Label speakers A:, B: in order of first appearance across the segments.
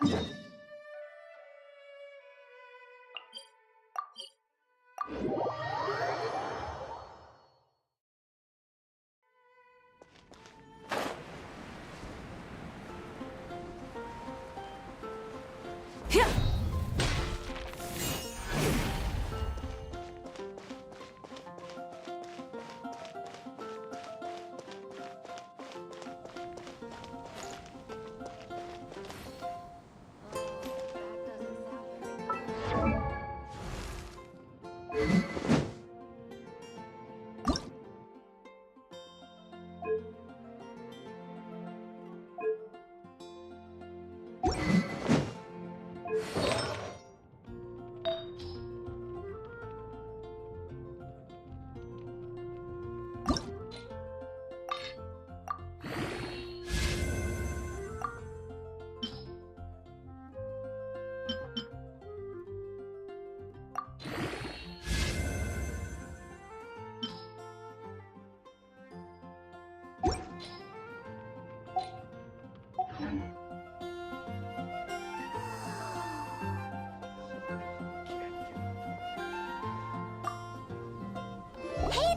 A: Hey,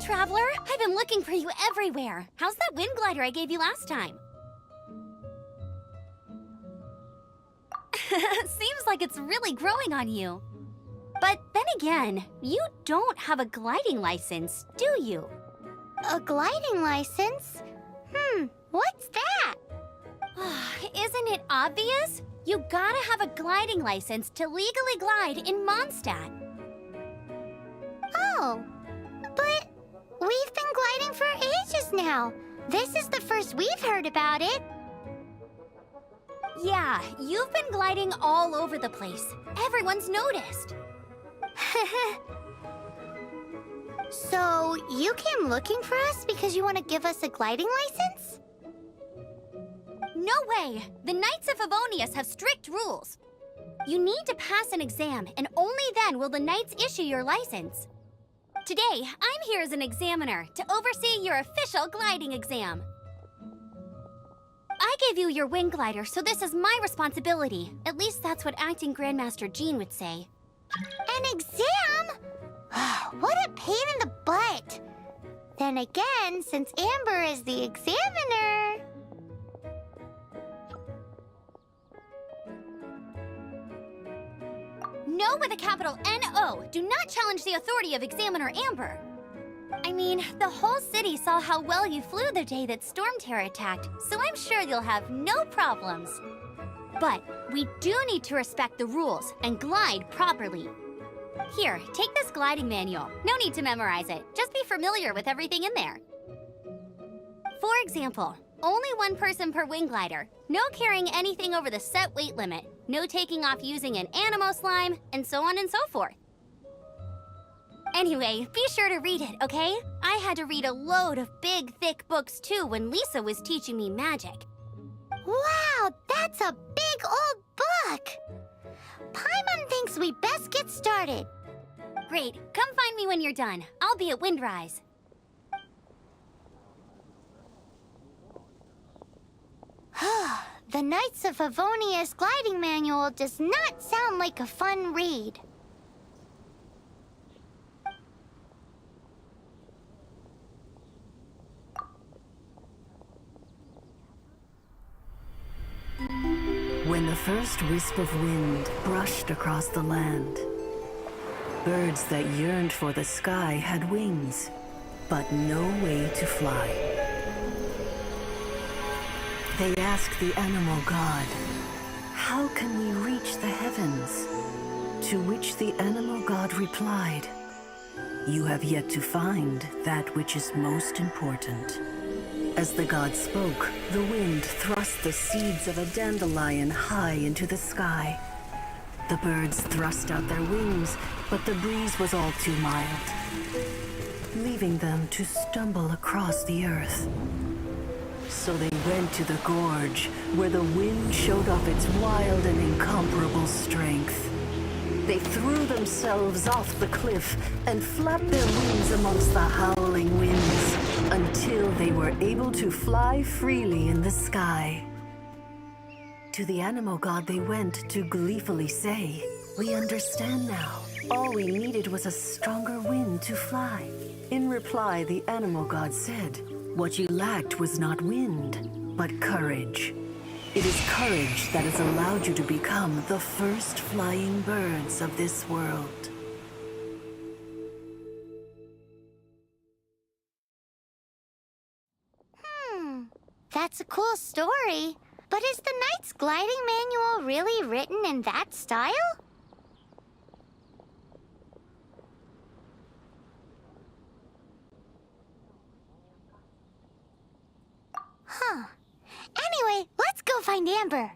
A: Traveler! I've been looking for you everywhere. How's that wind glider I gave you last time? Seems like it's really growing on you. But then again, you don't have a gliding license, do you?
B: A gliding license? What's that?
A: Isn't it obvious? You gotta have a gliding license to legally glide in Mondstadt.
B: Oh, but we've been gliding for ages now. This is the first we've heard about it.
A: Yeah, you've been gliding all over the place. Everyone's noticed.
B: So, you came looking for us because you want to give us a gliding license?
A: No way! The Knights of Favonius have strict rules. You need to pass an exam, and only then will the Knights issue your license. Today, I'm here as an examiner to oversee your official gliding exam. I gave you your wing glider, so this is my responsibility. At least that's what Acting Grandmaster Jean would say.
B: An exam? What a pain in the butt. Then again, since Amber is the examiner...
A: No with a capital N-O. Do not challenge the authority of Examiner Amber. I mean, the whole city saw how well you flew the day that Storm Terror attacked, so I'm sure you'll have no problems. But we do need to respect the rules and glide properly. Here, take this gliding manual. No need to memorize it. Just be familiar with everything in there. For example, only one person per wing glider. No carrying anything over the set weight limit. No taking off using an Animo slime, and so on and so forth. Anyway, be sure to read it, okay? I had to read a load of big, thick books too when Lisa was teaching me magic.
B: Wow, that's a big old book! Paimon thinks we best get started.
A: Great, come find me when you're done. I'll be at Windrise.
B: The Knights of Favonius gliding manual does not sound like a fun read.
C: When the first wisp of wind brushed across the land, birds that yearned for the sky had wings, but no way to fly. They asked the animal god, "How can we reach the heavens?" To which the animal god replied, "You have yet to find that which is most important." As the god spoke, the wind thrust the seeds of a dandelion high into the sky. The birds thrust out their wings, but the breeze was all too mild, leaving them to stumble across the earth. So they went to the gorge, where the wind showed off its wild and incomparable strength. They threw themselves off the cliff and flapped their wings amongst the howling winds until they were able to fly freely in the sky. To the animal god they went to gleefully say, "We understand now. All we needed was a stronger wind to fly." In reply, the animal god said, "What you lacked was not wind, but courage. It is courage that has allowed you to become the first flying birds of this world."
B: That's a cool story. But is the Knight's gliding manual really written in that style? Huh. Anyway, let's go find Amber.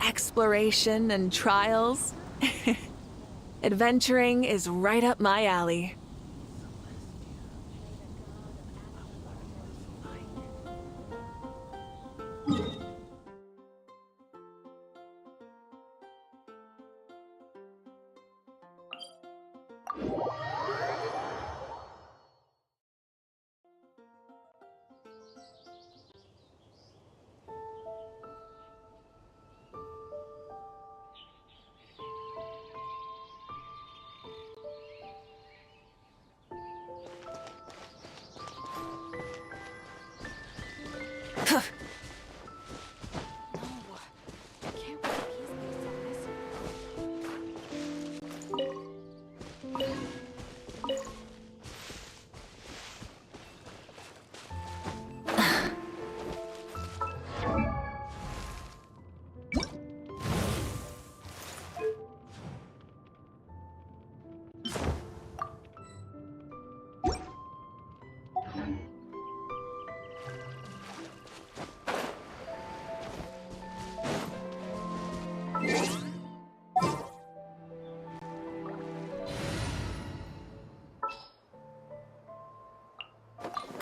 D: Exploration and trials. Adventuring is right up my alley.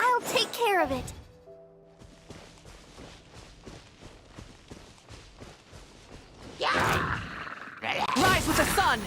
A: I'll take care of it.
D: Rise with the sun!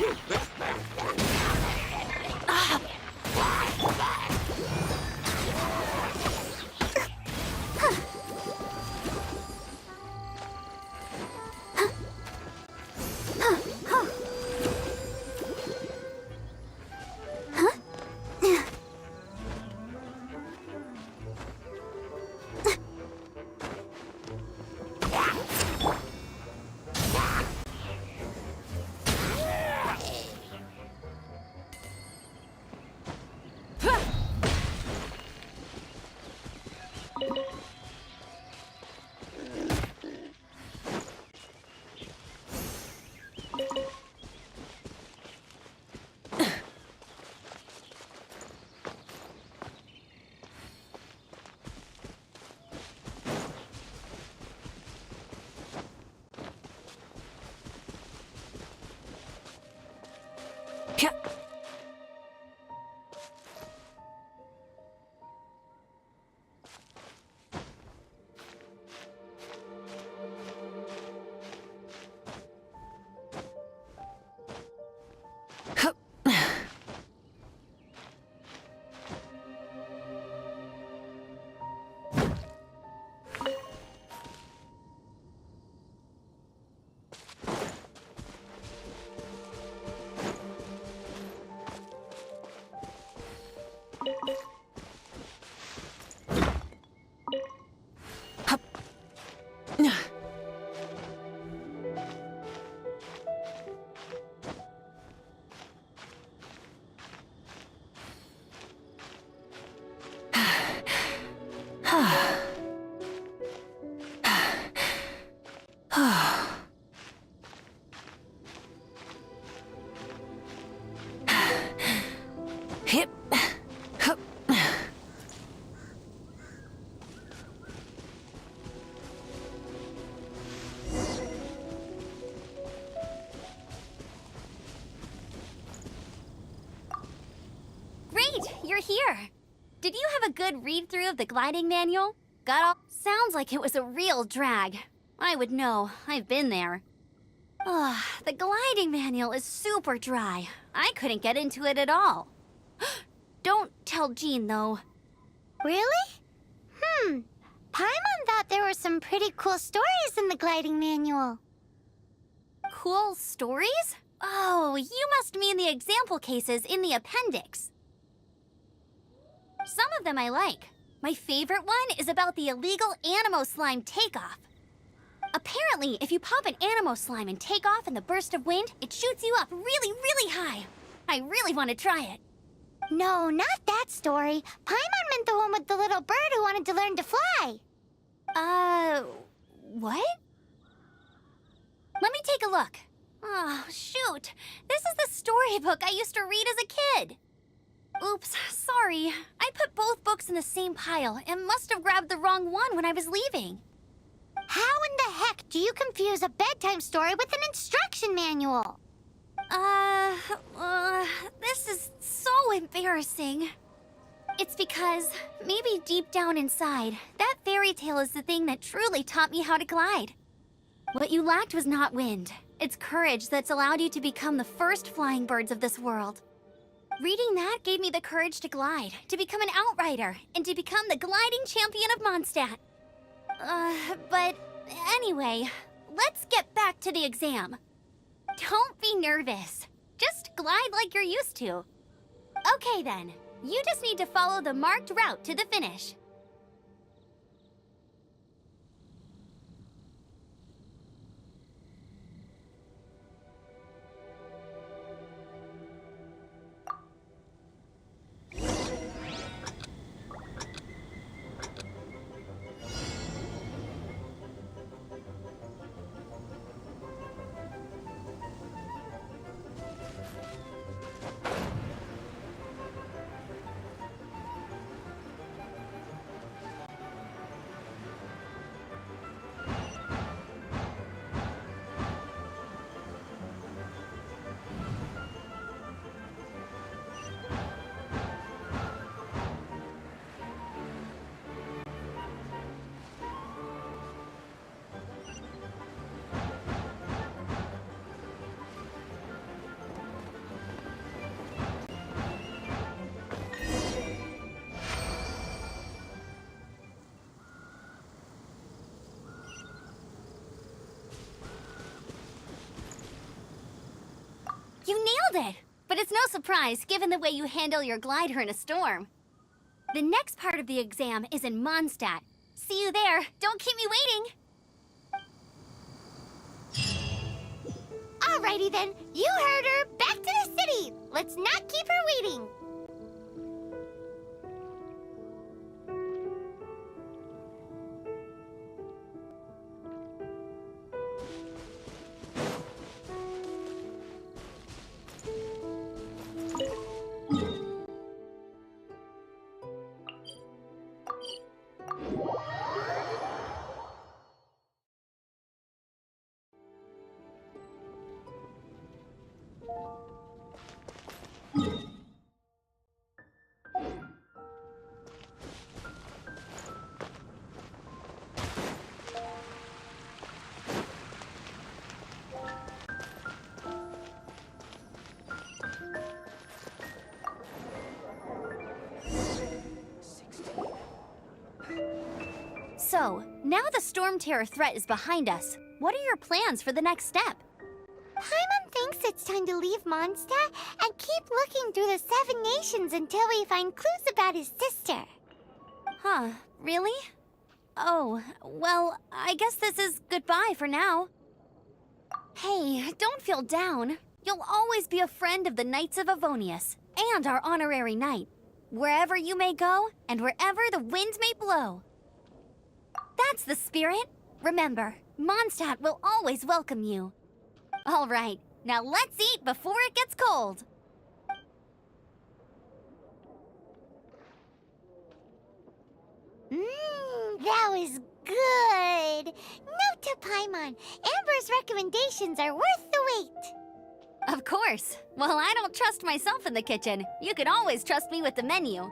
A: good read-through of the gliding manual? Got all... Sounds like it was a real drag. I would know. I've been there. Ugh, the gliding manual is super dry. I couldn't get into it at all. Don't tell Jean, though.
B: Really? Paimon thought there were some pretty cool stories in the gliding manual.
A: Cool stories? Oh, you must mean the example cases in the appendix. Some of them I like. My favorite one is about the illegal Animo slime takeoff. Apparently, if you pop an Animo slime and take off in the burst of wind, it shoots you up really, really high. I really want to try it.
B: No, not that story. Paimon meant the one with the little bird who wanted to learn to fly.
A: What? Let me take a look. Oh, shoot. This is the storybook I used to read as a kid. Oops, sorry. I put both books in the same pile and must have grabbed the wrong one when I was leaving.
B: How in the heck do you confuse a bedtime story with an instruction manual?
A: This is so embarrassing. It's because, maybe deep down inside, that fairy tale is the thing that truly taught me how to glide. What you lacked was not wind. It's courage that's allowed you to become the first flying birds of this world. Reading that gave me the courage to glide, to become an outrider, and to become the gliding champion of Mondstadt. But anyway, let's get back to the exam. Don't be nervous. Just glide like you're used to. Okay then, you just need to follow the marked route to the finish. You nailed it! But it's no surprise, given the way you handle your glider in a storm. The next part of the exam is in Mondstadt. See you there. Don't keep me waiting.
B: Alrighty then, you heard her. Back to the city. Let's not keep her waiting.
A: So, now the Storm Terror threat is behind us. What are your plans for the next step?
B: Paimon thinks it's time to leave Mondstadt and keep looking through the 7 nations until we find clues about his sister.
A: Huh, really? Oh, well, I guess this is goodbye for now. Hey, don't feel down. You'll always be a friend of the Knights of Avonius, and our honorary knight. Wherever you may go, and wherever the winds may blow. That's the spirit. Remember, Mondstadt will always welcome you. All right, now let's eat before it gets cold.
B: That was good. Note to Paimon, Amber's recommendations are worth the wait.
A: Of course. While I don't trust myself in the kitchen, you can always trust me with the menu.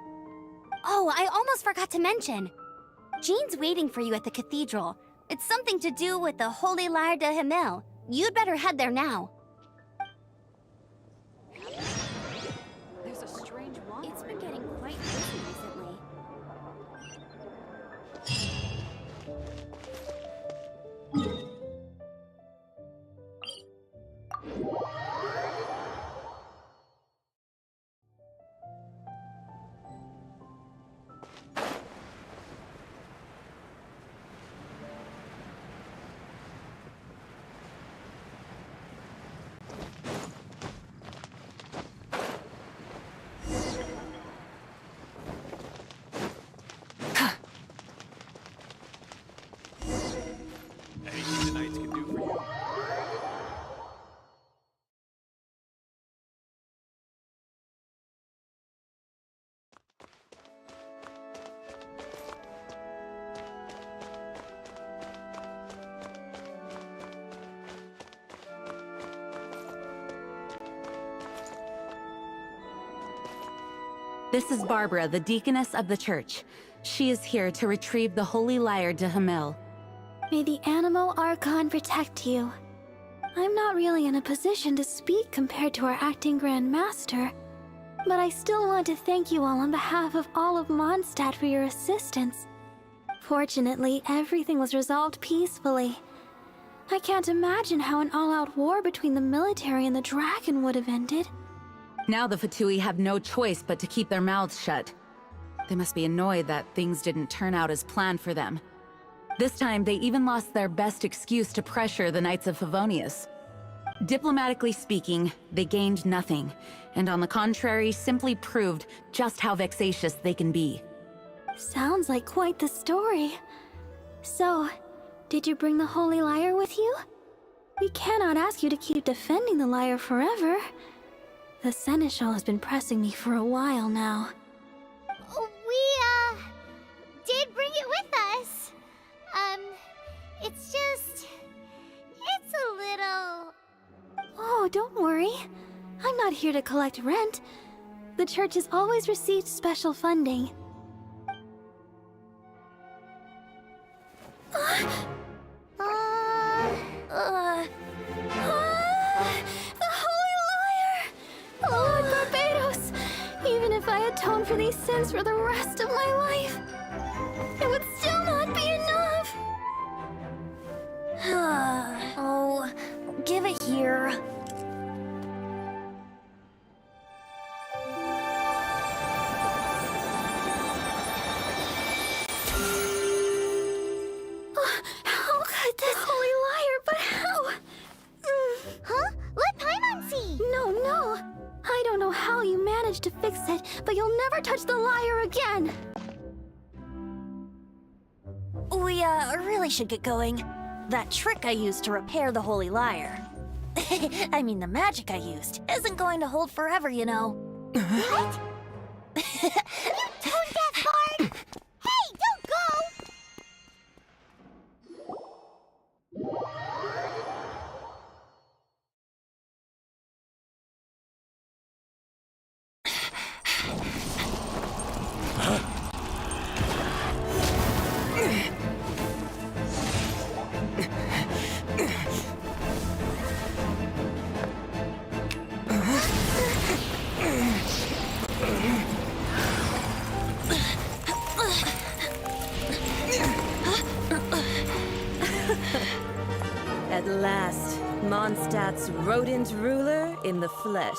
A: Oh, I almost forgot to mention. Jean's waiting for you at the cathedral. It's something to do with the Holy Lyre de Himmel. You'd better head there now.
D: There's a strange wand.
A: It's been getting quite busy recently.
E: Anything the knights can do for you?
F: This is Barbara, the deaconess of the church. She is here to retrieve the Holy Lyre de Himmel.
G: May the Animal Archon protect you. I'm not really in a position to speak compared to our acting Grand Master, but I still want to thank you all on behalf of all of Mondstadt for your assistance. Fortunately, everything was resolved peacefully. I can't imagine how an all-out war between the military and the dragon would have ended.
F: Now the Fatui have no choice but to keep their mouths shut. They must be annoyed that things didn't turn out as planned for them. This time, they even lost their best excuse to pressure the Knights of Favonius. Diplomatically speaking, they gained nothing, and on the contrary, simply proved just how vexatious they can be.
G: Sounds like quite the story. So, did you bring the Holy Lyre with you? We cannot ask you to keep defending the lyre forever. The Seneschal has been pressing me for a while now.
B: We, did bring it with us. It's a little...
G: Oh, don't worry. I'm not here to collect rent. The church has always received special funding. The Holy Lyre! Lord Barbados! Even if I atone for these sins for the rest of my life, it would still not be enough!
A: Oh, give it here.
G: How could this Holy Lyre, but how?
B: Huh? Let Paimon see!
G: No. I don't know how you managed to fix it, but you'll never touch the lyre again!
A: We, really should get going. That trick I used to repair the Holy Lyre. I mean, the magic I used isn't going to hold forever, you know.
B: What? You tone deaf bard! Hey, don't go!
H: At last, Mondstadt's rodent ruler in the flesh.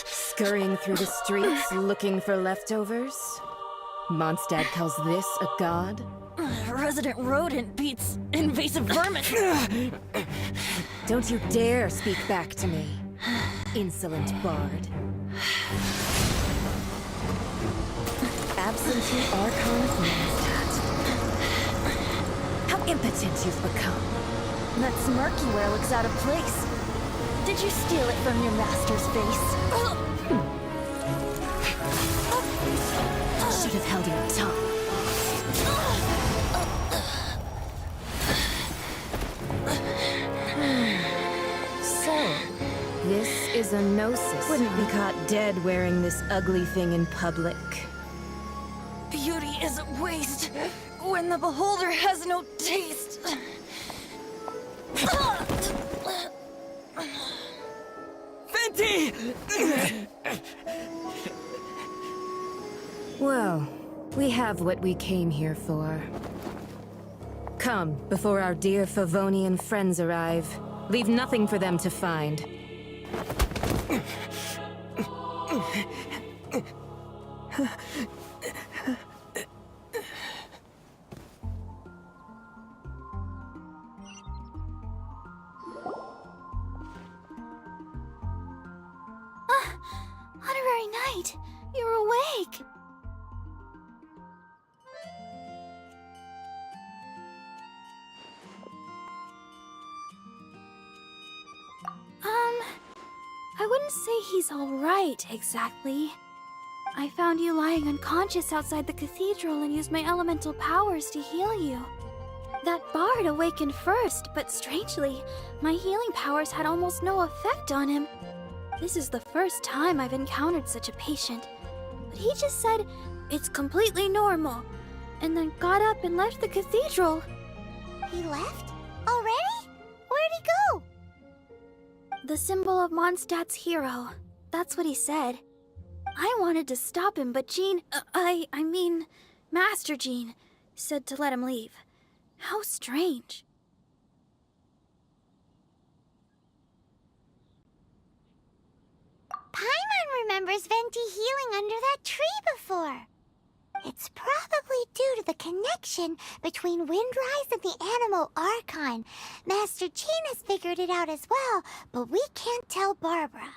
H: Scurrying through the streets looking for leftovers? Mondstadt calls this a god?
A: Resident rodent beats invasive vermin.
H: Don't you dare speak back to me, insolent bard. Absentee Archon of Mondstadt. How impotent you've become.
A: That smirky wear looks out of place. Did you steal it from your master's face?
H: Should have held your tongue. So, this is as a gnosis wouldn't be caught dead wearing this ugly thing in public.
I: Beauty is a waste when the beholder has no taste.
E: Venti!
H: Well, we have what we came here for. Come, before our dear Favonian friends arrive. Leave nothing for them to find.
G: Honorary Knight, you're awake. I wouldn't say he's all right, exactly. I found you lying unconscious outside the cathedral and used my elemental powers to heal you. That bard awakened first, but strangely, my healing powers had almost no effect on him. This is the first time I've encountered such a patient, but he just said it's completely normal, and then got up and left the cathedral.
B: He left? Already? Where'd he go?
G: The symbol of Mondstadt's hero. That's what he said. I wanted to stop him, but I mean, Master Jean, said to let him leave. How strange.
B: Paimon remembers Venti healing under that tree before. It's probably due to the connection between Windrise and the Animal Archon. Master Jean has figured it out as well, but we can't tell Barbara.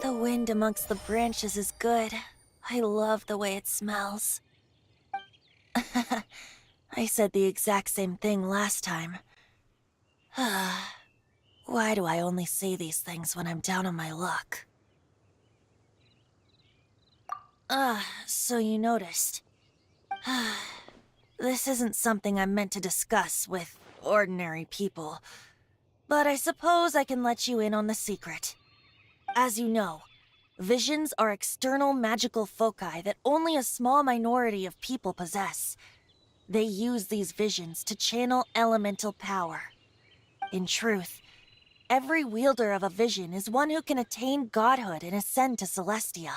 I: The wind amongst the branches is good. I love the way it smells. I said the exact same thing last time. Why do I only say these things when I'm down on my luck? So you noticed. This isn't something I'm meant to discuss with ordinary people, but I suppose I can let you in on the secret. As you know, visions are external magical foci that only a small minority of people possess. They use these visions to channel elemental power. In truth, every wielder of a vision is one who can attain godhood and ascend to Celestia.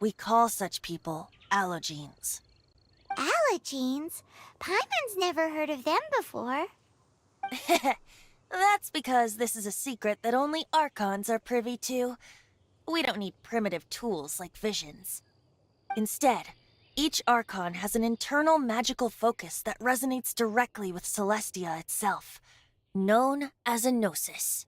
I: We call such people allogenes.
B: Allogenes? Paimon's never heard of them before.
I: That's because this is a secret that only Archons are privy to. We don't need primitive tools like visions. Instead, each Archon has an internal magical focus that resonates directly with Celestia itself, known as a gnosis.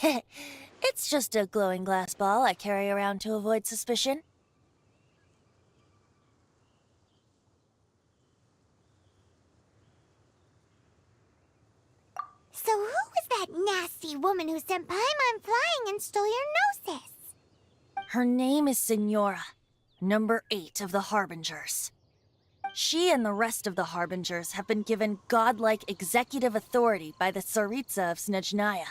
I: It's just a glowing glass ball I carry around to avoid suspicion.
B: So who was that nasty woman who sent Paimon flying and stole your Gnosis?
I: Her name is Signora, number 8 of the Harbingers. She and the rest of the Harbingers have been given godlike executive authority by the Tsaritsa of Snezhnaya,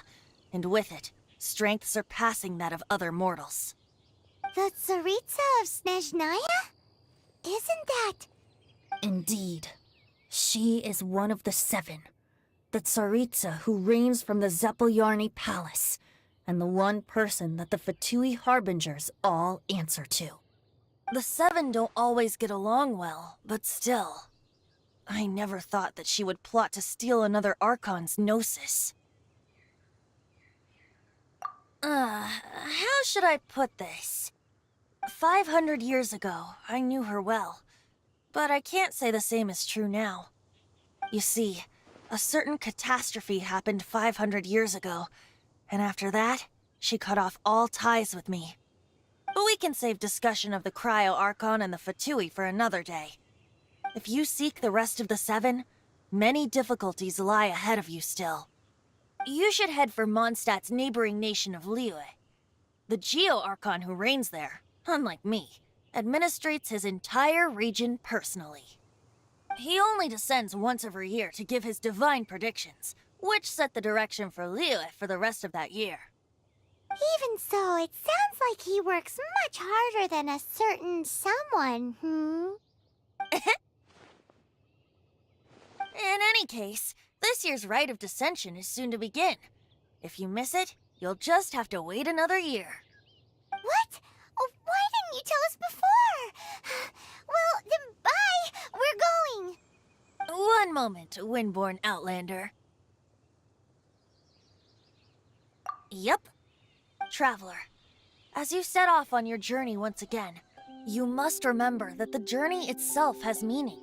I: and with it, strength surpassing that of other mortals.
B: The Tsaritsa of Snezhnaya? Isn't that...
I: Indeed. She is one of the 7. The Tsaritsa who reigns from the Zeppeljärni Palace, and the one person that the Fatui Harbingers all answer to. The 7 don't always get along well, but still. I never thought that she would plot to steal another Archon's Gnosis. How should I put this? 500 years ago, I knew her well, but I can't say the same is true now. You see, a certain catastrophe happened 500 years ago, and after that, she cut off all ties with me. But we can save discussion of the Cryo Archon and the Fatui for another day. If you seek the rest of the 7, many difficulties lie ahead of you still. You should head for Mondstadt's neighboring nation of Liyue. The Geo-Archon who reigns there, unlike me, administrates his entire region personally. He only descends once every year to give his divine predictions, which set the direction for Liyue for the rest of that year.
B: Even so, it sounds like he works much harder than a certain someone,
I: In any case, this year's Rite of Descension is soon to begin. If you miss it, you'll just have to wait another year.
B: What? Oh, why didn't you tell us before? Well, then bye! We're going!
I: One moment, Windborn Outlander. Yep. Traveler, as you set off on your journey once again, you must remember that the journey itself has meaning.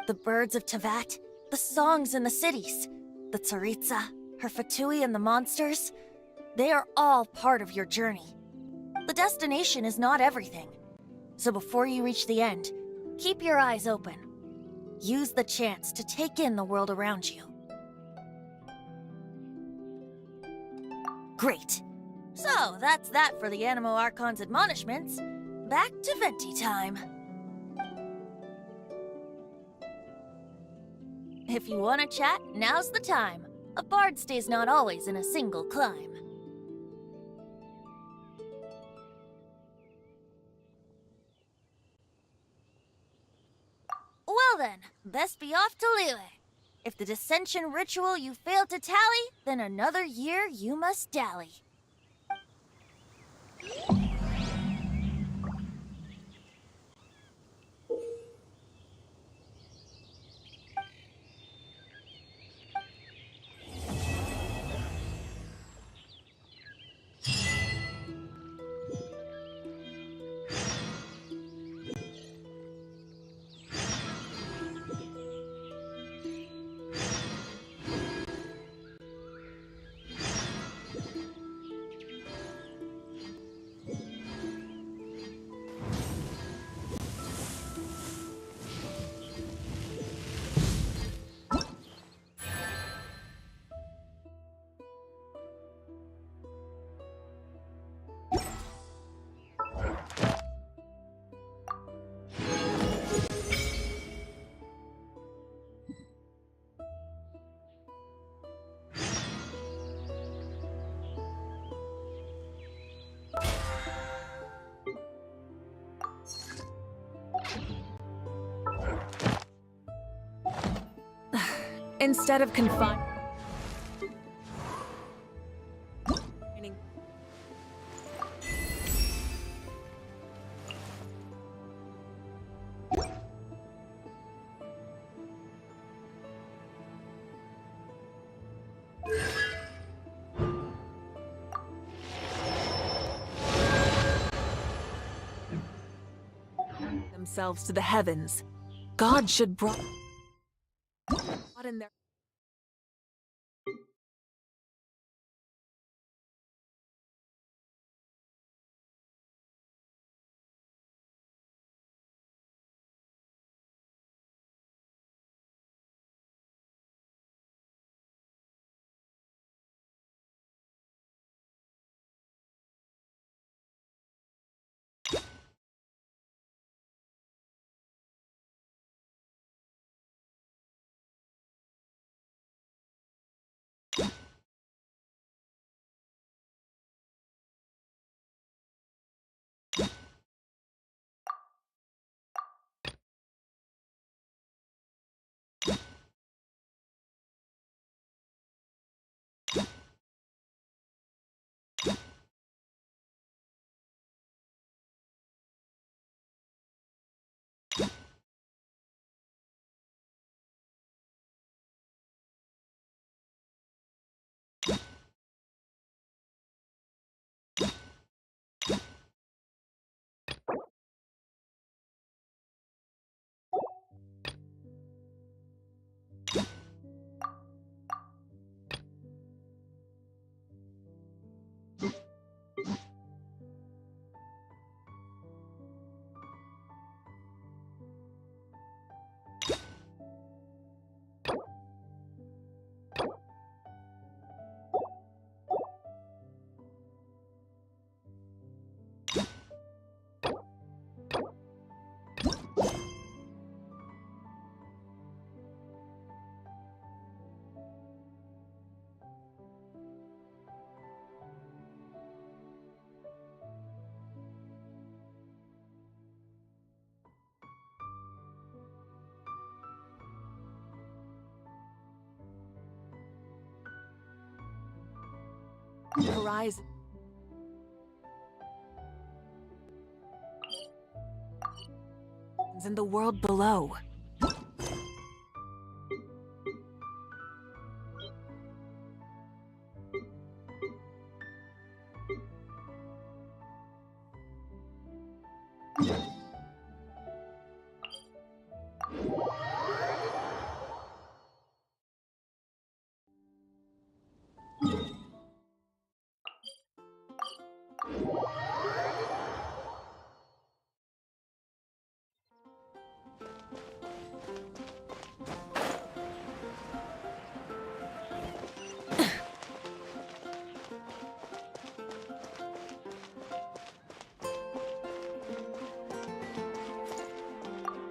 I: The birds of Tevat, the songs in the cities, the Tsaritsa, her Fatui and the monsters, they are all part of your journey. The destination is not everything. So before you reach the end, keep your eyes open. Use the chance to take in the world around you. Great. So, that's that for the Animo Archon's admonishments. Back to Venti time. If you want to chat, now's the time. A bard stays not always in a single clime. Well then, best be off to Liyue. If the dissension ritual you failed to tally, then another year you must dally.
D: Instead of confining themselves to the heavens, God should broaden their horizon. In the world below.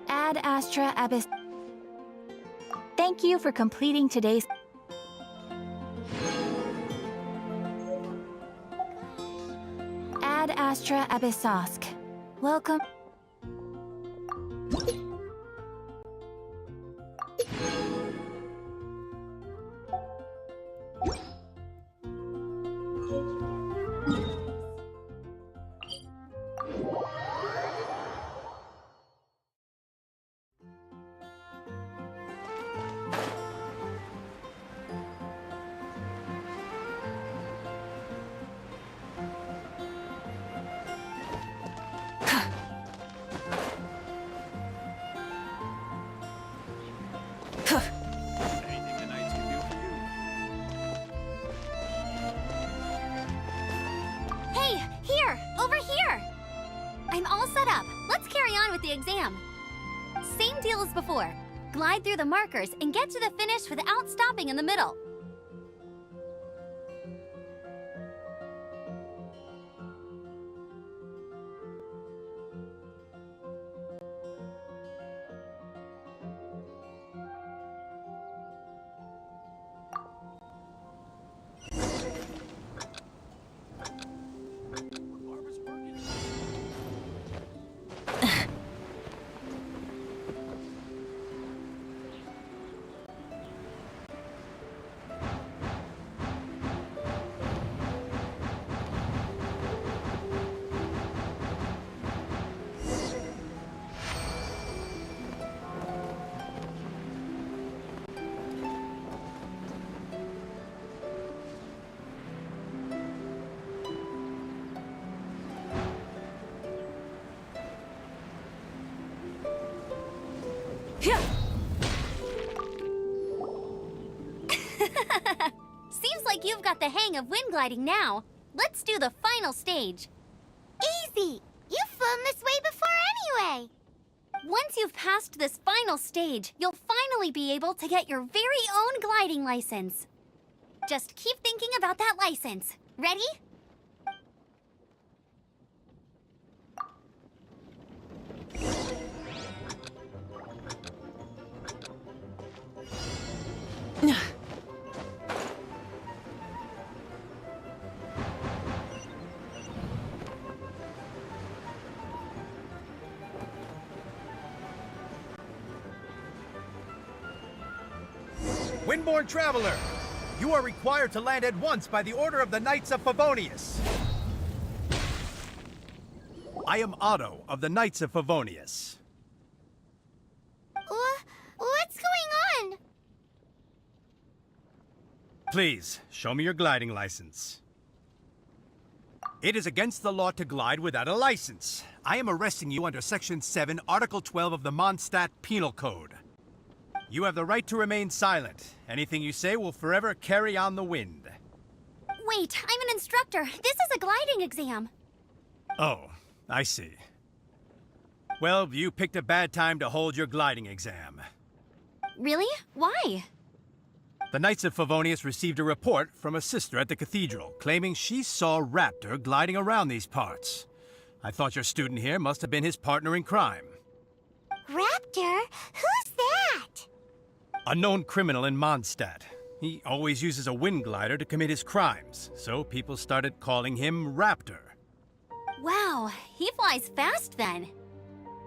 A: Ad Astra Abyss. Thank you for completing today's. Ad Astra Abyssosk. Welcome.
J: Anything the knights can do for you?
A: Hey, here! Over here! I'm all set up. Let's carry on with the exam. Same deal as before. Glide through the markers and get to the finish without stopping in the middle. Seems like you've got the hang of wind gliding now. Let's do the final stage.
B: Easy! You've flown this way before anyway!
A: Once you've passed this final stage, you'll finally be able to get your very own gliding license. Just keep thinking about that license. Ready?
J: Windborne Traveler, you are required to land at once by the order of the Knights of Favonius. I am Otto of the Knights of Favonius.
B: What's going on?
J: Please, show me your gliding license. It is against the law to glide without a license. I am arresting you under Section 7, Article 12 of the Mondstadt Penal Code. You have the right to remain silent. Anything you say will forever carry on the wind.
A: Wait, I'm an instructor. This is a gliding exam.
J: Oh, I see. Well, you picked a bad time to hold your gliding exam.
A: Really? Why?
J: The Knights of Favonius received a report from a sister at the cathedral claiming she saw Raptor gliding around these parts. I thought your student here must have been his partner in crime.
B: Raptor? Who's that?
J: A known criminal in Mondstadt. He always uses a wind glider to commit his crimes, so people started calling him Raptor.
A: Wow, he flies fast then.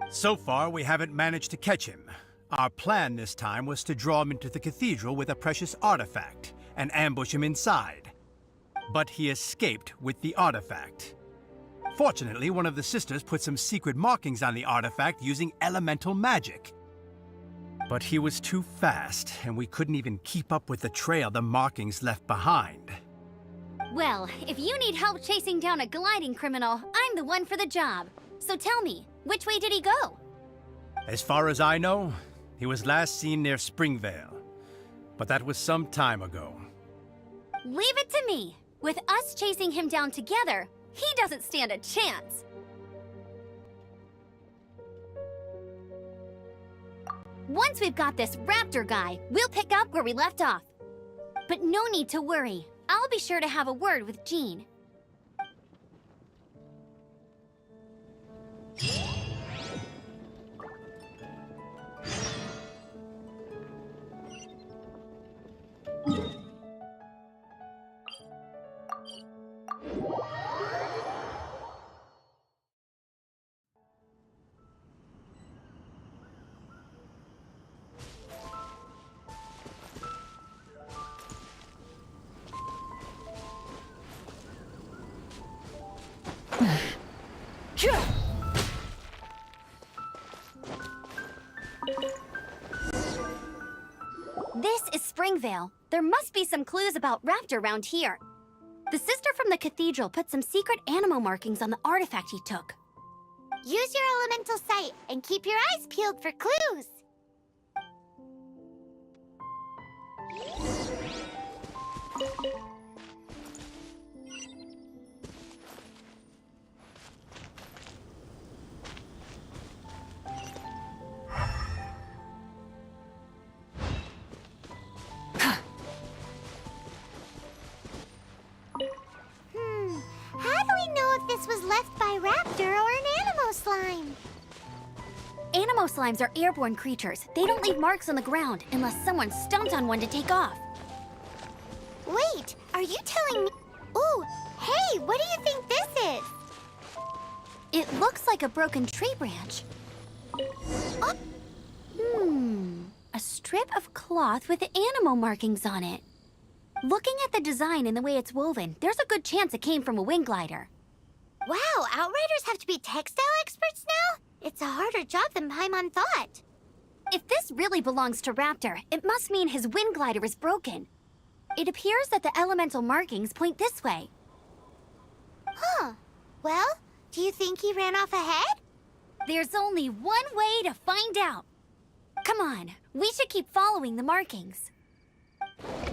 J: So far, we haven't managed to catch him. Our plan this time was to draw him into the cathedral with a precious artifact and ambush him inside. but he escaped with the artifact. Fortunately, one of the sisters put some secret markings on the artifact using elemental magic. But he was too fast, and we couldn't even keep up with the trail the markings left behind.
A: Well, if you need help chasing down a gliding criminal, I'm the one for the job. So tell me, which way did he go?
J: As far as I know, he was last seen near Springvale. But that was some time ago.
A: Leave it to me. With us chasing him down together, he doesn't stand a chance. Once we've got this raptor guy, we'll pick up where we left off. But no need to worry. I'll be sure to have a word with Jean. This is Springvale. There must be some clues about Raptor around here. The sister from the cathedral put some secret animal markings on the artifact he took.
B: Use your elemental sight and keep your eyes peeled for clues. How do we know if this was left by Raptor or an Animo slime?
A: Animo slimes are airborne creatures. They don't leave marks on the ground unless someone stomped on one to take off.
B: Wait, are you telling me? Ooh, hey, what do you think this is?
A: It looks like a broken tree branch.
B: Oh.
A: A strip of cloth with animal markings on it. Looking at the design and the way it's woven, there's a good chance it came from a wing glider.
B: Wow, Outriders have to be textile experts now? It's a harder job than Paimon thought.
A: If this really belongs to Raptor, it must mean his wind glider is broken. It appears that the elemental markings point this way.
B: Huh. Well, do you think he ran off ahead?
A: There's only one way to find out. Come on, we should keep following the markings.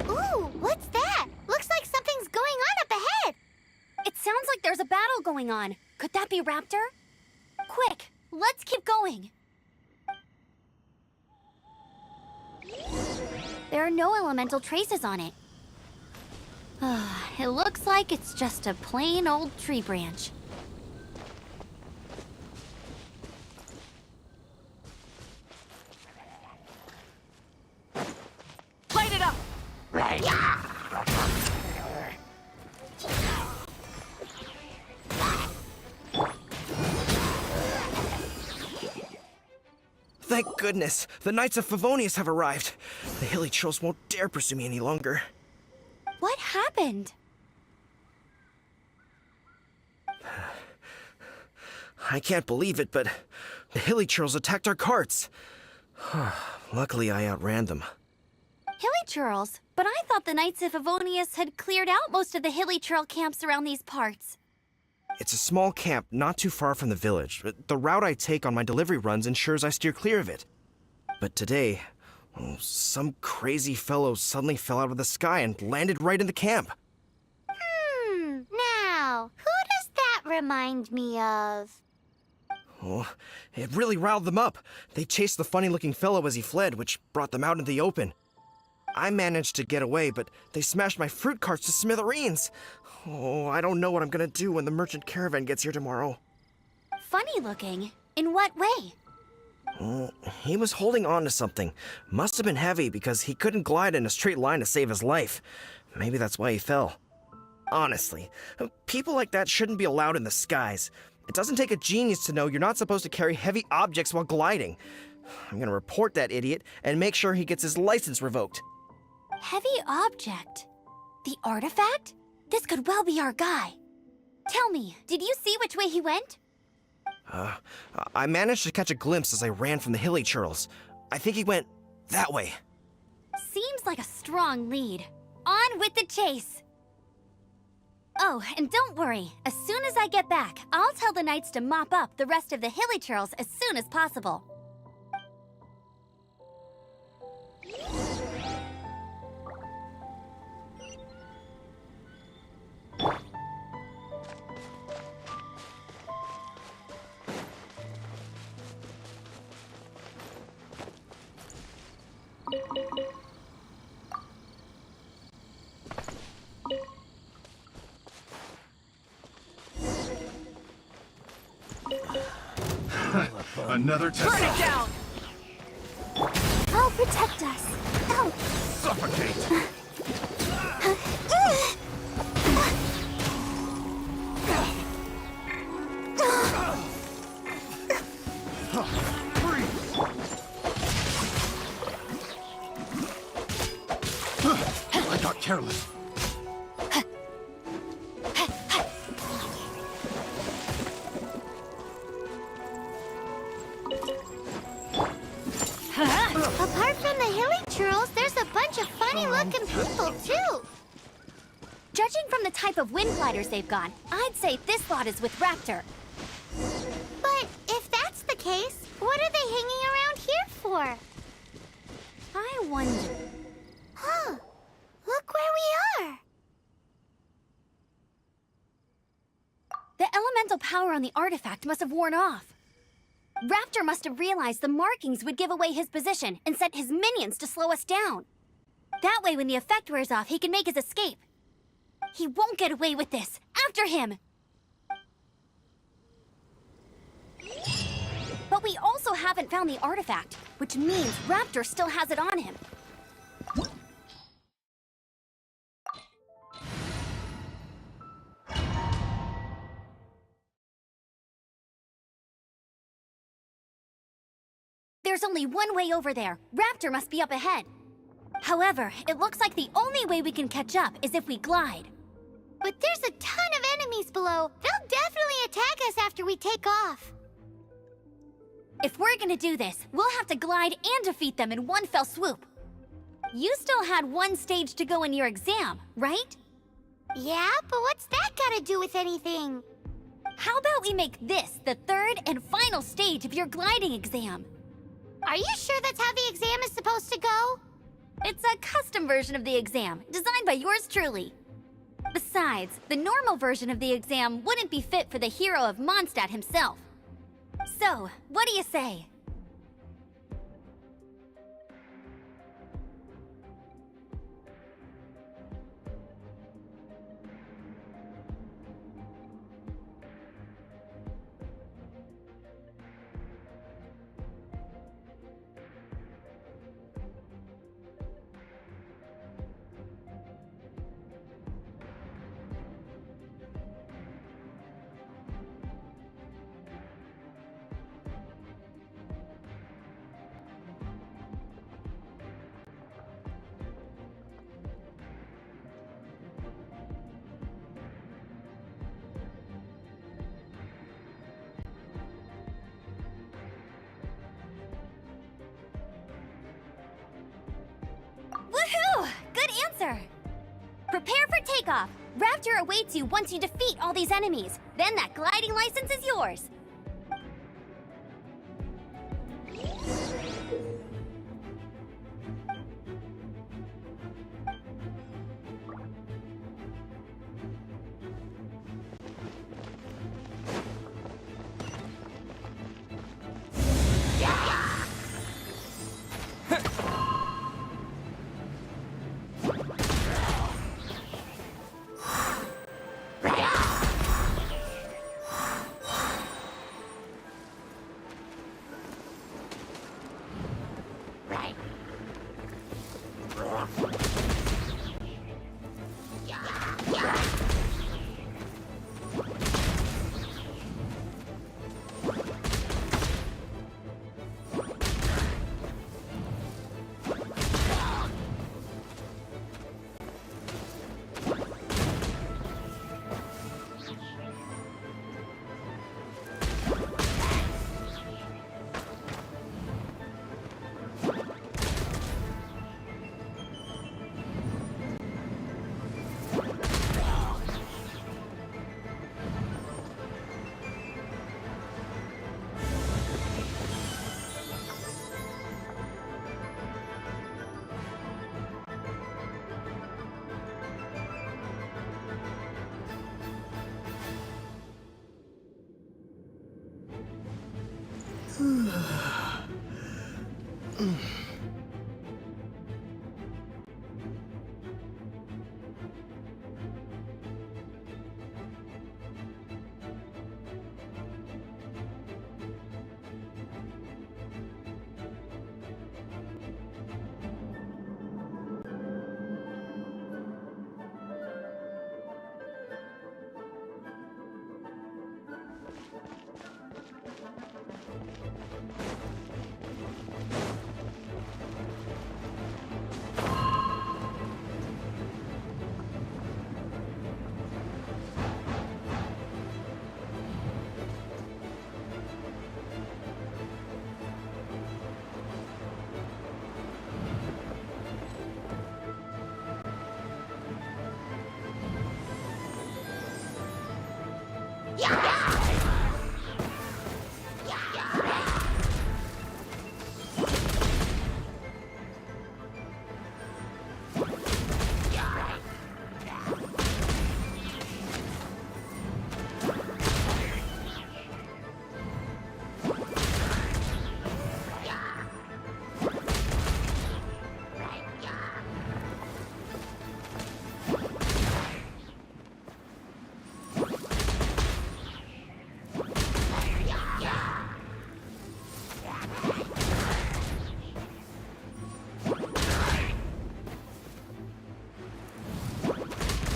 B: Ooh, what's that? Looks like something's going on up ahead.
A: It sounds like there's a battle going on. Could that be Raptor? Quick, let's keep going. There are no elemental traces on it. It looks like it's just a plain old tree branch.
D: Light it up!
E: Thank goodness, the Knights of Favonius have arrived. The hilly trolls won't dare pursue me any longer.
A: What happened?
E: I can't believe it, but the hilly trolls attacked our carts. Luckily, I outran them.
A: Hilly churls? But I thought the Knights of Favonius had cleared out most of the hilly churl camps around these parts.
E: It's a small camp not too far from the village. The route I take on my delivery runs ensures I steer clear of it. But today, some crazy fellow suddenly fell out of the sky and landed right in the camp.
B: Now, who does that remind me of?
E: Oh, it really riled them up. They chased the funny-looking fellow as he fled, which brought them out into the open. I managed to get away, but they smashed my fruit carts to smithereens. Oh, I don't know what I'm gonna do when the merchant caravan gets here tomorrow.
A: Funny looking? In what way?
E: He was holding on to something. Must have been heavy because he couldn't glide in a straight line to save his life. Maybe that's why he fell. Honestly, people like that shouldn't be allowed in the skies. It doesn't take a genius to know you're not supposed to carry heavy objects while gliding. I'm gonna report that idiot and make sure he gets his license revoked.
A: Heavy object? The artifact? This could well be our guy. Tell me, did you see which way he went?
E: I managed to catch a glimpse as I ran from the hilly churls. I think he went that way.
A: Seems like a strong lead. On with the chase! Oh, and don't worry. As soon as I get back, I'll tell the knights to mop up the rest of the hilly churls as soon as possible.
J: Another test.
D: Burn it down!
G: I'll protect us. Oh.
J: Suffocate! I got careless.
B: Apart from the hilly churls, there's a bunch of funny-looking people, too.
A: Judging from the type of wind gliders they've got, I'd say this lot is with Raptor.
B: But if that's the case, what are they hanging around here for?
A: I wonder...
B: Huh. Look where we are.
A: The elemental power on the artifact must have worn off. Raptor must have realized the markings would give away his position and sent his minions to slow us down. That way, when the effect wears off, he can make his escape. He won't get away with this. After him! But we also haven't found the artifact, which means Raptor still has it on him. There's only one way over there. Raptor must be up ahead. However, it looks like the only way we can catch up is if we glide.
B: But there's a ton of enemies below. They'll definitely attack us after we take off.
A: If we're gonna do this, we'll have to glide and defeat them in one fell swoop. You still had one stage to go in your exam, right?
B: Yeah, but what's that got to do with anything?
A: How about we make this the third and final stage of your gliding exam?
B: Are you sure that's how the exam is supposed to go?
A: It's a custom version of the exam, designed by yours truly. Besides, the normal version of the exam wouldn't be fit for the hero of Mondstadt himself. So, what do you say? Woohoo! Good answer! Prepare for takeoff. Raptor awaits you once you defeat all these enemies. Then that gliding license is yours.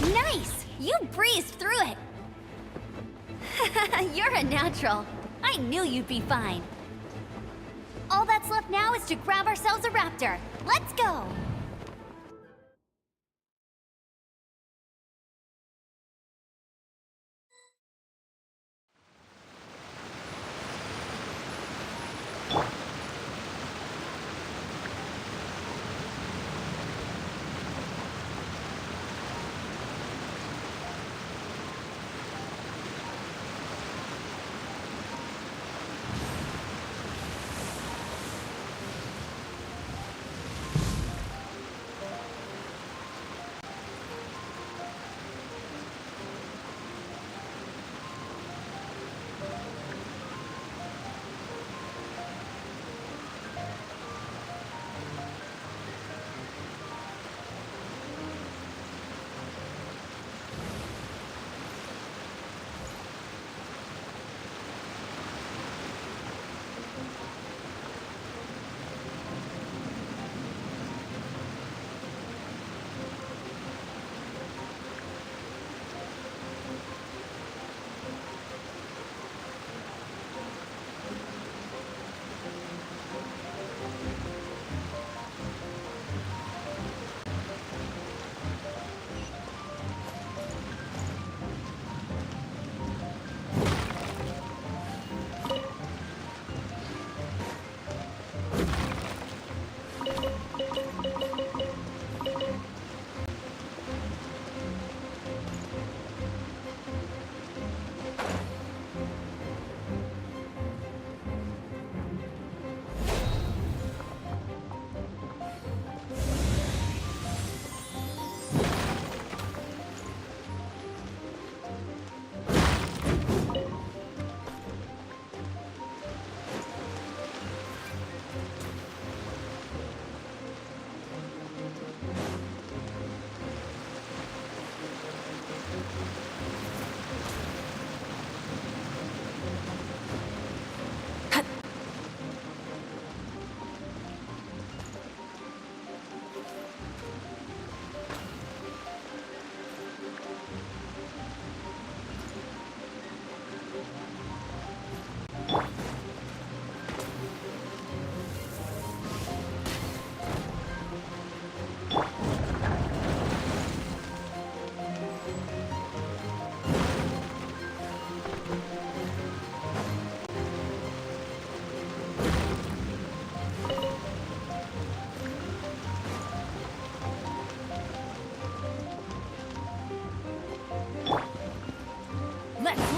A: Nice! You breezed through it! You're a natural. I knew you'd be fine. All that's left now is to grab ourselves a raptor. Let's go!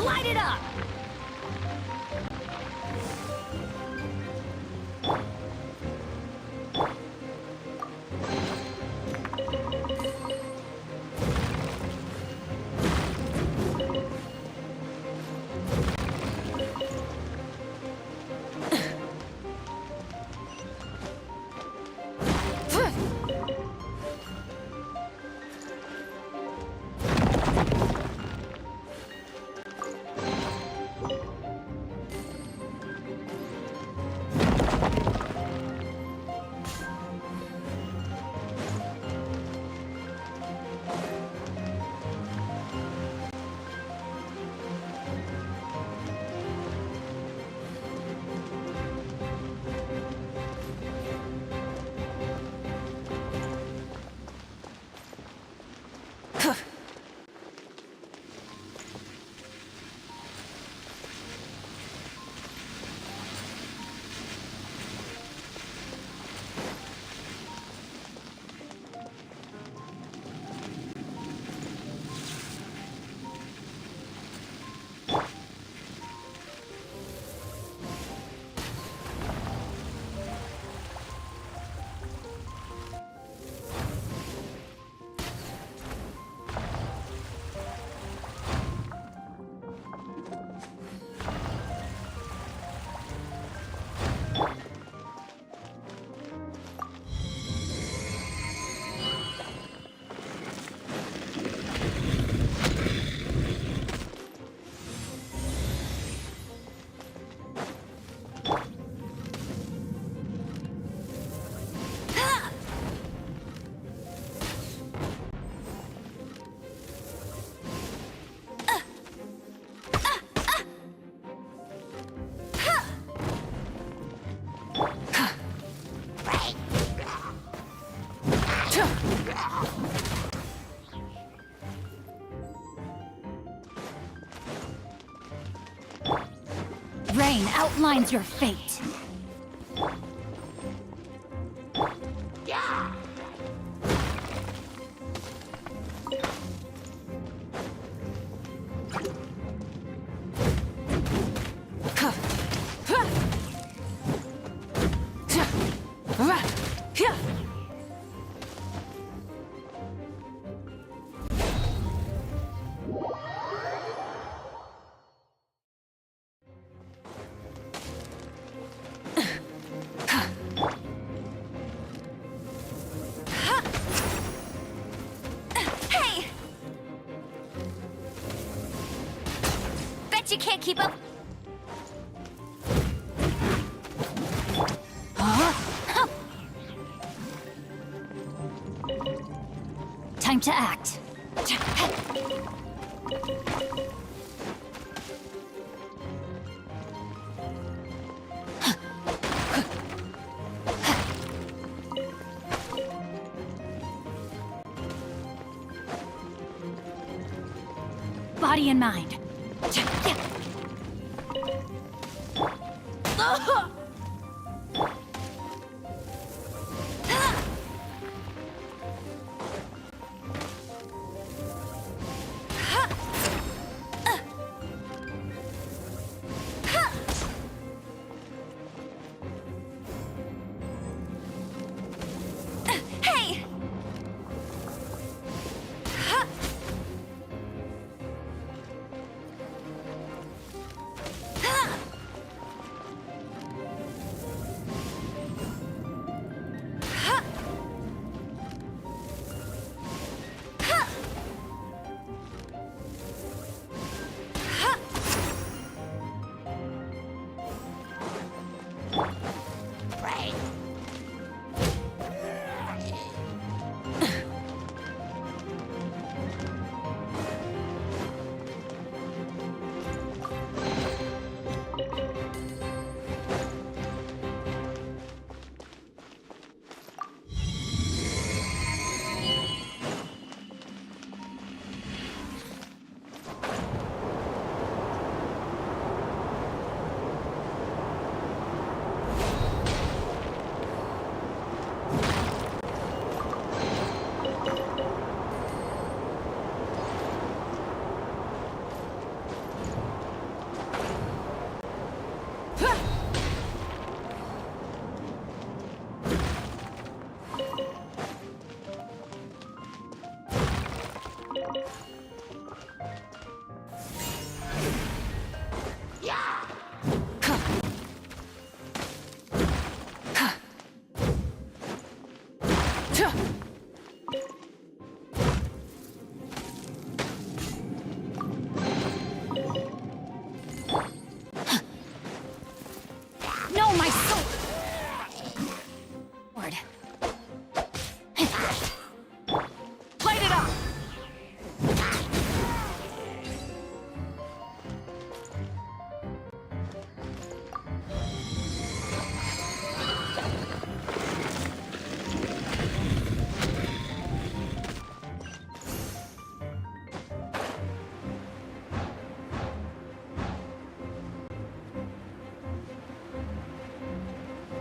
F: Light it up!
A: Rain outlines your fate. Hey! Bet you can't keep up. Time to act. Body and mind. Hey! No, my soul! Lord. Light it up!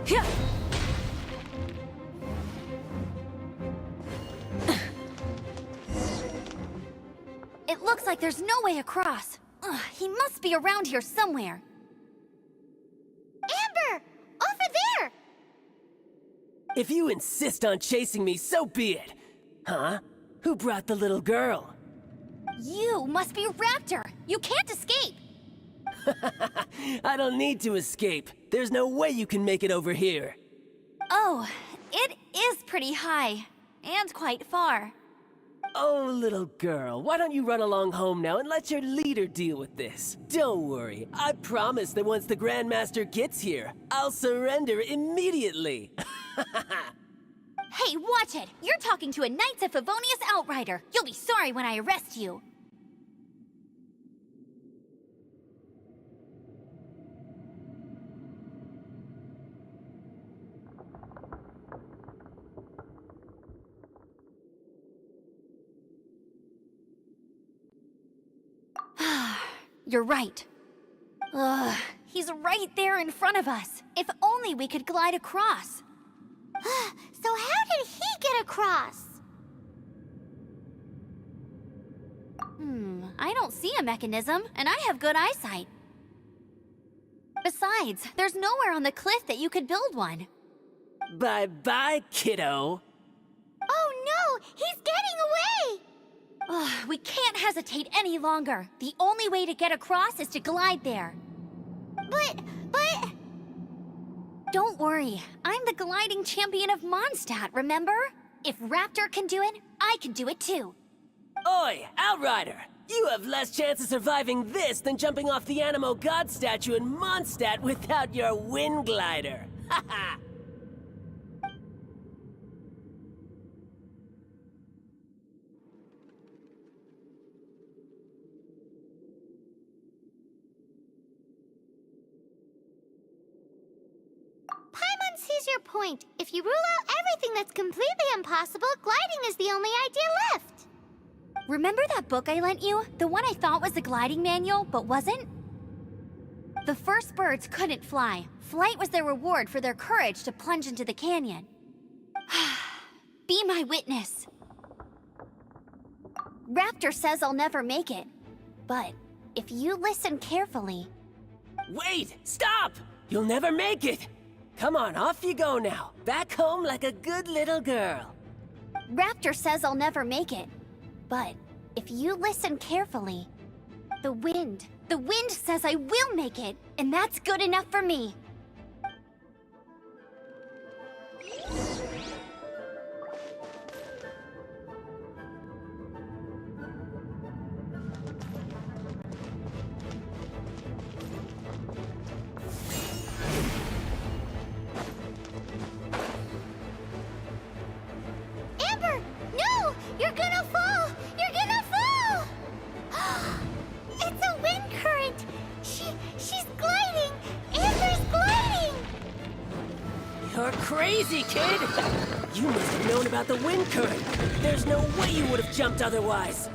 A: Yeah. It looks like there's no way across. Ugh, he must be around here somewhere.
B: Amber! Over there!
K: If you insist on chasing me, so be it. Huh? Who brought the little girl?
A: You must be Raptor. You can't escape.
K: I don't need to escape. There's no way you can make it over here.
A: Oh, it is pretty high. And quite far.
K: Oh, little girl, why don't you run along home now and let your leader deal with this? Don't worry, I promise that once the Grandmaster gets here, I'll surrender immediately.
A: Hey, watch it! You're talking to a Knights of Favonius outrider. You'll be sorry when I arrest you. You're right. Ugh, He's right there in front of us. If only we could glide across.
B: So how did he get across?
A: I don't see a mechanism, and I have good eyesight. Besides, there's nowhere on the cliff that you could build one.
K: Bye-bye, kiddo.
B: Oh no! He's getting away!
A: We can't hesitate any longer. The only way to get across is to glide there.
B: But...
A: Don't worry. I'm the gliding champion of Mondstadt, remember? If Raptor can do it, I can do it too.
K: Oi, Outrider! You have less chance of surviving this than jumping off the Animo God statue in Mondstadt without your wind glider. Haha!
B: Paimon sees your point. If you rule out everything that's completely impossible, gliding is the only idea left.
A: Remember that book I lent you? The one I thought was the gliding manual, but wasn't? The first birds couldn't fly. Flight was their reward for their courage to plunge into the canyon. Be my witness. Raptor says I'll never make it. But if you listen carefully...
K: Wait! Stop! You'll never make it! Come on, off you go now. Back home like a good little girl.
A: Raptor says I'll never make it. But if you listen carefully, the wind says I will make it, and that's good enough for me.
B: Amber! No! You're gonna fall! You're gonna fall! It's a wind current! She's gliding! Amber's gliding!
K: You're crazy, kid! You must have known about the wind current. There's no way you would have jumped otherwise.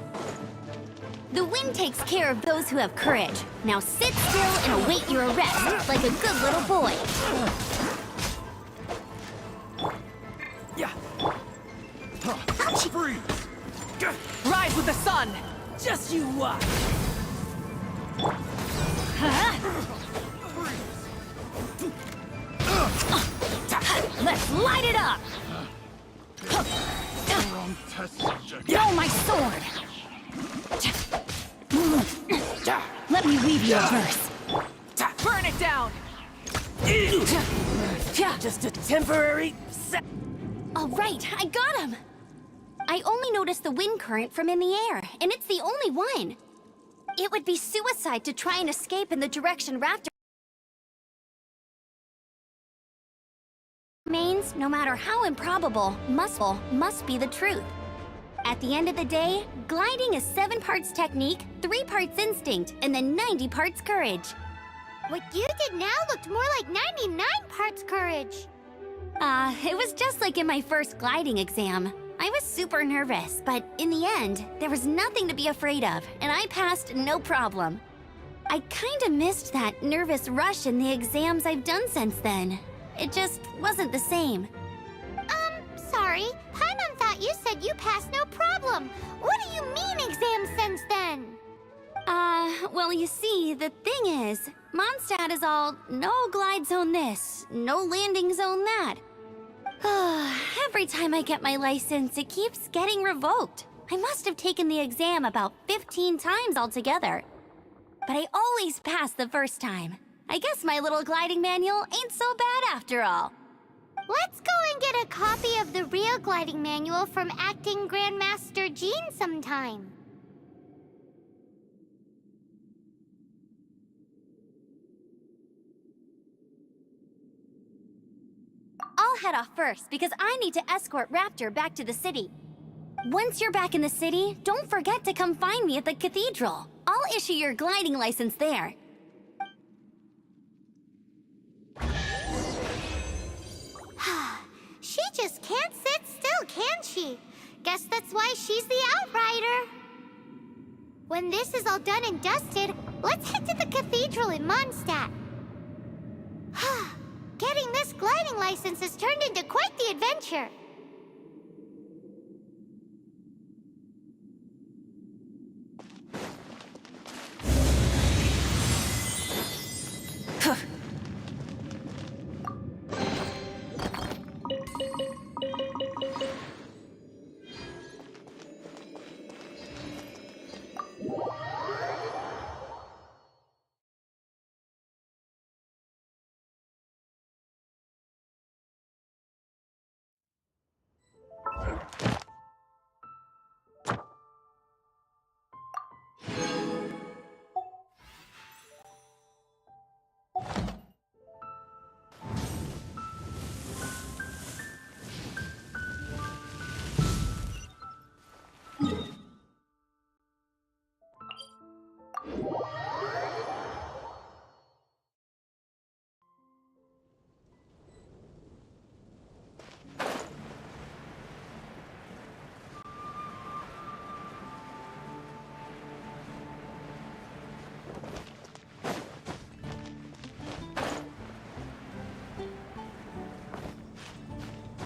A: The wind takes care of those who have courage. Now sit still and await your arrest, like a good little boy.
J: Yeah. Freeze!
D: Rise with the sun!
K: Just you watch!
A: Let's light it up! Throw my sword! Let me weave you a verse.
D: Burn it down!
K: Just a temporary
A: All right, I got him! I only noticed the wind current from in the air, and it's the only one. It would be suicide to try and escape in the direction Raptor remains, no matter how improbable, must be the truth. At the end of the day, gliding is 7 parts technique, 3 parts instinct, and then 90 parts courage.
B: What you did now looked more like 99 parts courage.
A: It was just like in my first gliding exam. I was super nervous, but in the end, there was nothing to be afraid of, and I passed no problem. I kinda missed that nervous rush in the exams I've done since then. It just wasn't the same.
B: Sorry. Paimon thought you said you passed no problem. What do you mean exams since then?
A: Well, you see, the thing is, Mondstadt is all no glide zone this, no landing zone that. Every time I get my license, it keeps getting revoked. I must have taken the exam about 15 times altogether. But I always pass the first time. I guess my little gliding manual ain't so bad after all.
B: Let's go and get a copy of the real gliding manual from Acting Grandmaster Jean sometime.
A: I'll head off first because I need to escort Raptor back to the city. Once you're back in the city, don't forget to come find me at the cathedral. I'll issue your gliding license there.
B: She just can't sit still, can she? Guess that's why she's the Outrider. When this is all done and dusted, let's head to the cathedral in Mondstadt. Getting this gliding license has turned into quite the adventure.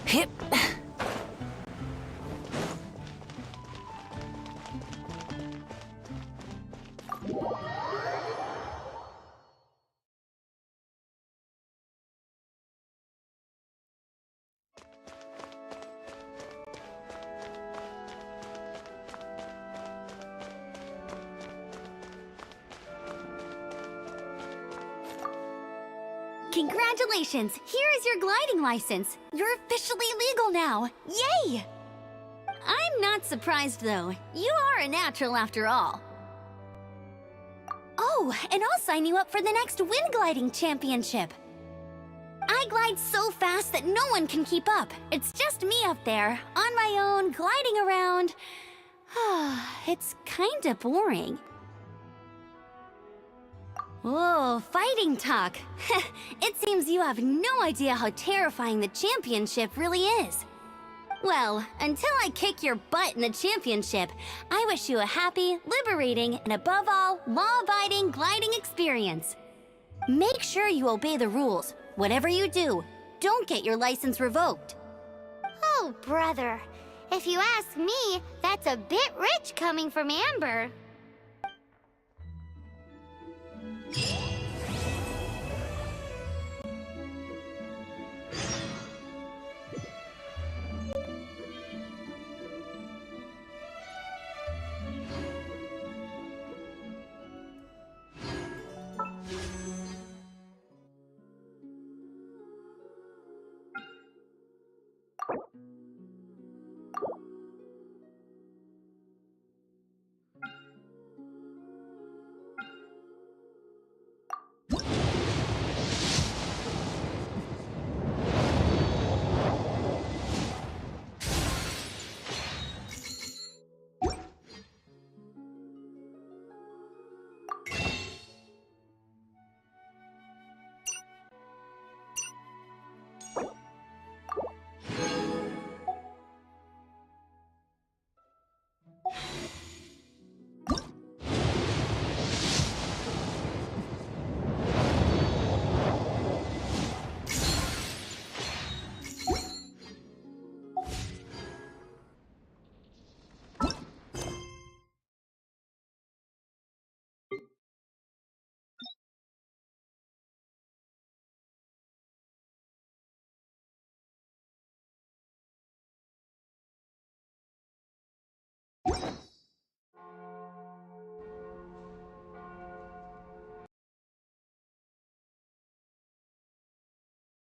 I: Hip.
A: Congratulations! Here is your gliding license. You're officially legal now. Yay! I'm not surprised, though. You are a natural after all. Oh, and I'll sign you up for the next wind gliding championship. I glide so fast that no one can keep up. It's just me up there, on my own, gliding around. It's kinda boring. Whoa, fighting talk. It seems you have no idea how terrifying the championship really is. Well, until I kick your butt in the championship, I wish you a happy, liberating, and above all, law-abiding gliding experience. Make sure you obey the rules. Whatever you do, don't get your license revoked.
B: Oh, brother. If you ask me, that's a bit rich coming from Amber.